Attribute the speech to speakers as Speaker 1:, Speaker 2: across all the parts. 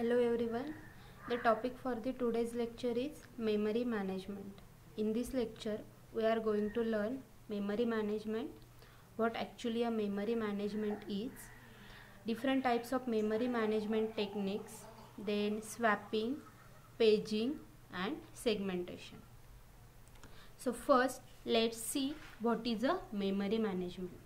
Speaker 1: Hello everyone. The topic for the today's lecture is memory management. In this lecture, we are going to learn memory management, what actually a memory management is, different types of memory management techniques, then swapping, paging and segmentation. So first, let's see what is a memory management.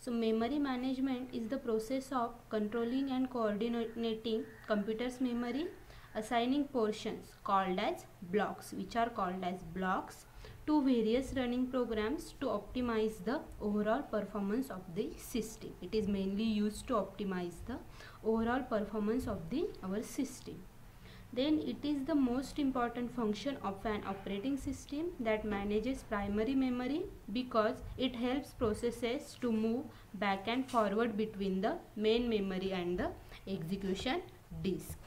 Speaker 1: So memory management is the process of controlling and coordinating computer's memory, assigning portions called as blocks, which are called as blocks, to various running programs to optimize the overall performance of the system. It is mainly used to optimize the overall performance of our system. Then it is the most important function of an operating system that manages primary memory because it helps processes to move back and forward between the main memory and the execution disk.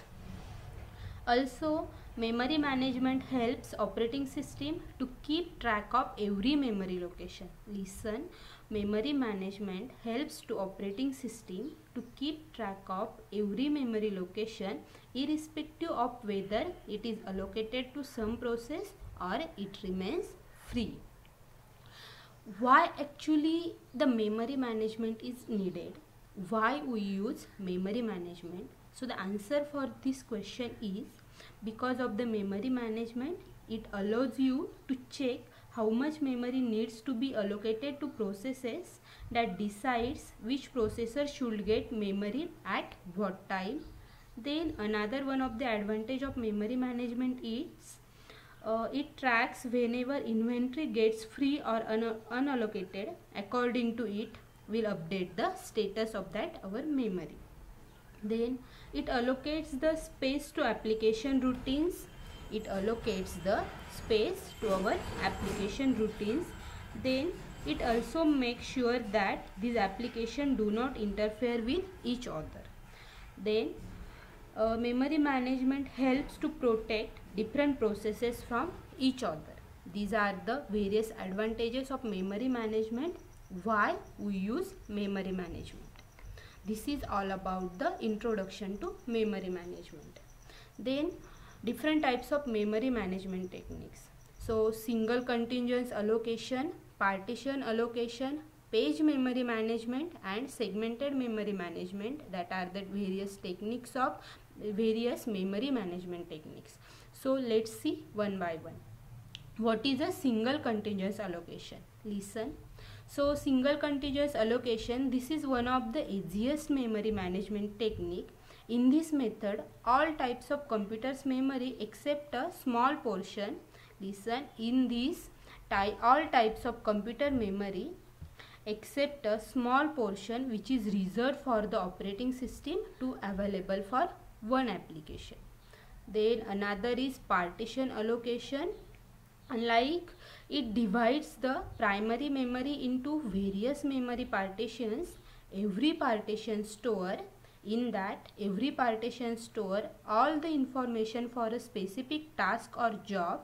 Speaker 1: Also, memory management helps operating system to keep track of every memory location. Listen, memory management helps to operating system to keep track of every memory location irrespective of whether it is allocated to some process or it remains free. Why actually the memory management is needed? Why we use memory management? So the answer for this question is because of the memory management, it allows you to check how much memory needs to be allocated to processes that decides which processor should get memory at what time. Then another one of the advantage of memory management is it tracks whenever inventory gets free or unallocated. According to it, will update the status of that our memory. Then it allocates the space to application routines. It allocates the space to our application routines. Then it also makes sure that these applications do not interfere with each other. Then memory management helps to protect different processes from each other. These are the various advantages of memory management. Why we use memory management? This is all about the introduction to memory management. Then different types of memory management techniques. So single continuous allocation, partition allocation, page memory management and segmented memory management, that are the various techniques of various memory management techniques. So let's see one by one. What is a single continuous allocation? Listen. So single continuous allocation, this is one of the easiest memory management technique. In this method, all types of computer's memory except a small portion, listen, in this all types of computer memory except a small portion which is reserved for the operating system to available for one application. Then another is partition allocation. Unlike it divides the primary memory into various memory partitions, every partition store all the information for a specific task or job,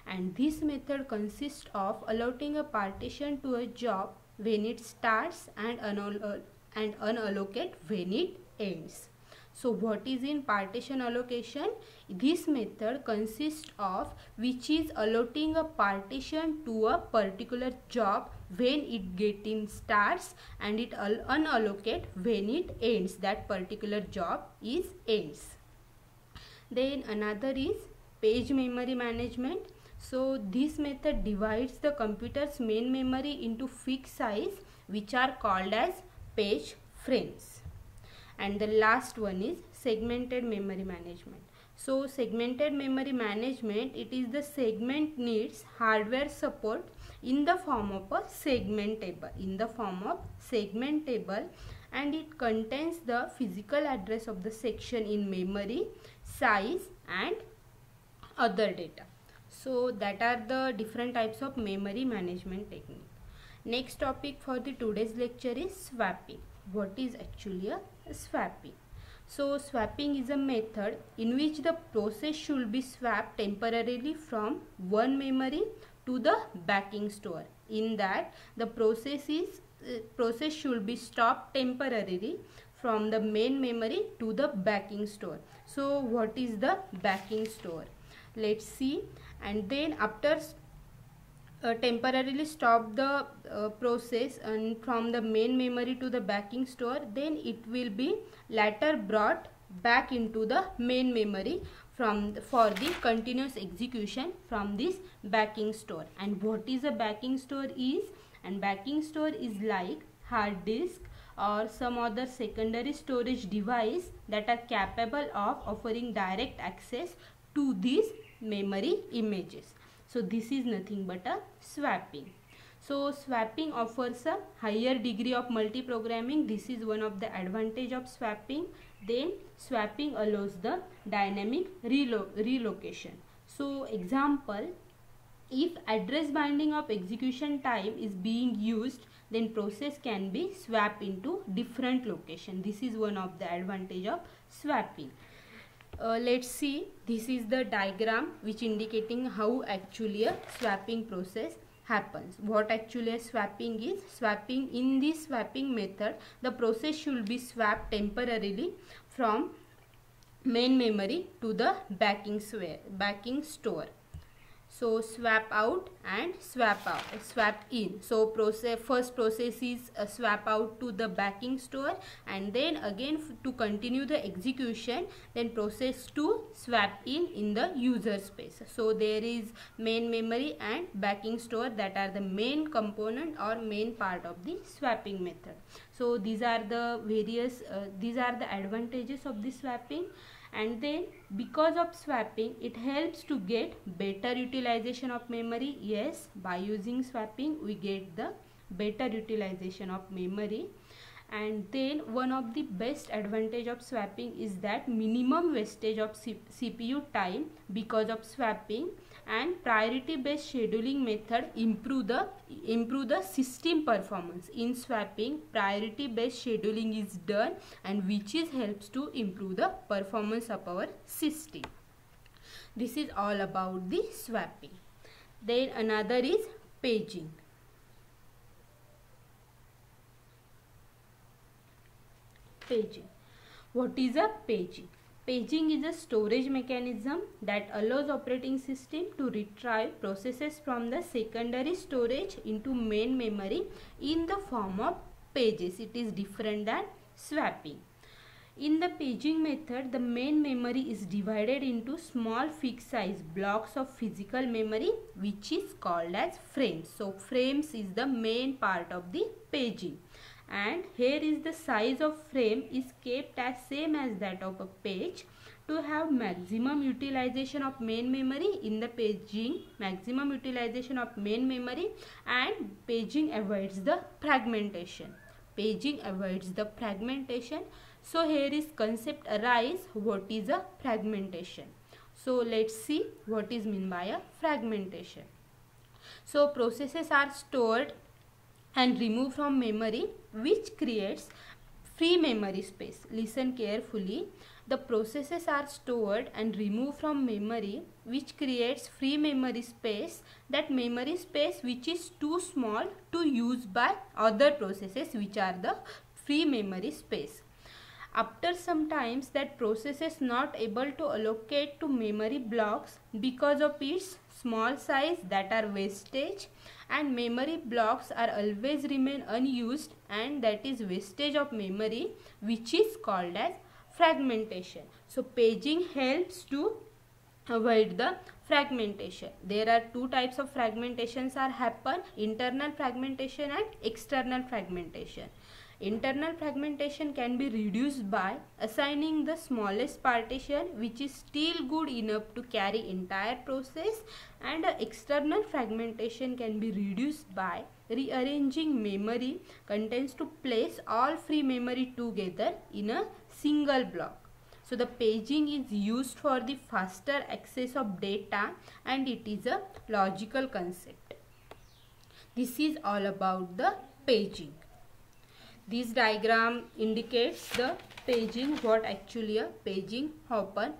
Speaker 1: and this method consists of allotting a partition to a job when it starts and unallocate when it ends. So what is in partition allocation? This method consists of which is allotting a partition to a particular job when it getting starts and it unallocate when it ends, that particular job is ends. Then another is page memory management. So this method divides the computer's main memory into fixed size which are called as page frames. And the last one is segmented memory management. So segmented memory management, it is the segment needs hardware support in the form of a segment table, and it contains the physical address of the section in memory, size and other data. So that are the different types of memory management technique. Next topic for the today's lecture is swapping. What is actually a swapping? So swapping is a method in which the process should be swapped temporarily from one memory to the backing store. In that the process should be stopped temporarily from the main memory to the backing store. So what is the backing store? Let's see. And then after temporarily stop the process and from the main memory to the backing store, then it will be later brought back into the main memory for the continuous execution from this backing store. And what is a backing store is? And backing store is like hard disk or some other secondary storage device that are capable of offering direct access to these memory images. So this is nothing but a swapping. So swapping offers a higher degree of multi-programming. This is one of the advantage of swapping. Then swapping allows the dynamic relocation. So example, if address binding of execution time is being used, then process can be swapped into different location. This is one of the advantage of swapping. Let's see, this is the diagram which indicating how actually a swapping process happens. What actually a swapping is? Swapping, in this swapping method, the process should be swapped temporarily from main memory to the backing store. So swap out and swap in. So first process is swap out to the backing store, and then again to continue the execution, then process to swap in the user space. So there is main memory and backing store that are the main component or main part of the swapping method. So these are the various these are the advantages of the swapping. And then because of swapping, it helps to get better utilization of memory. Yes, by using swapping we get the better utilization of memory. And then one of the best advantage of swapping is that minimum wastage of CPU time because of swapping, and priority based scheduling method improve the system performance. In swapping, priority based scheduling is done, and which helps to improve the performance of our system. This is all about the swapping. Then another is paging. Paging. What is a paging? Paging is a storage mechanism that allows operating system to retrieve processes from the secondary storage into main memory in the form of pages. It is different than swapping. In the paging method, the main memory is divided into small fixed size blocks of physical memory, which is called as frames. So frames is the main part of the paging. And here is the size of frame is kept as same as that of a page to have maximum utilization of main memory. In the paging, maximum utilization of main memory, and paging avoids the fragmentation. Paging avoids the fragmentation. So here is concept arise, what is a fragmentation? So let's see what is mean by a fragmentation. So processes are stored and removed from memory, which creates free memory space. Listen carefully. The processes are stored and removed from memory, which creates free memory space. That memory space which is too small to use by other processes, which are the free memory space. After some times, that process is not able to allocate to memory blocks because of its small size, that are wastage, and memory blocks are always remain unused, and that is wastage of memory, which is called as fragmentation. So paging helps to avoid the fragmentation. There are two types of fragmentations are happen: internal fragmentation and external fragmentation. Internal fragmentation can be reduced by assigning the smallest partition, which is still good enough to carry entire process, and external fragmentation can be reduced by rearranging memory contents to place all free memory together in a single block. So the paging is used for the faster access of data, and it is a logical concept. This is all about the paging. This diagram indicates the paging, what actually a paging happen.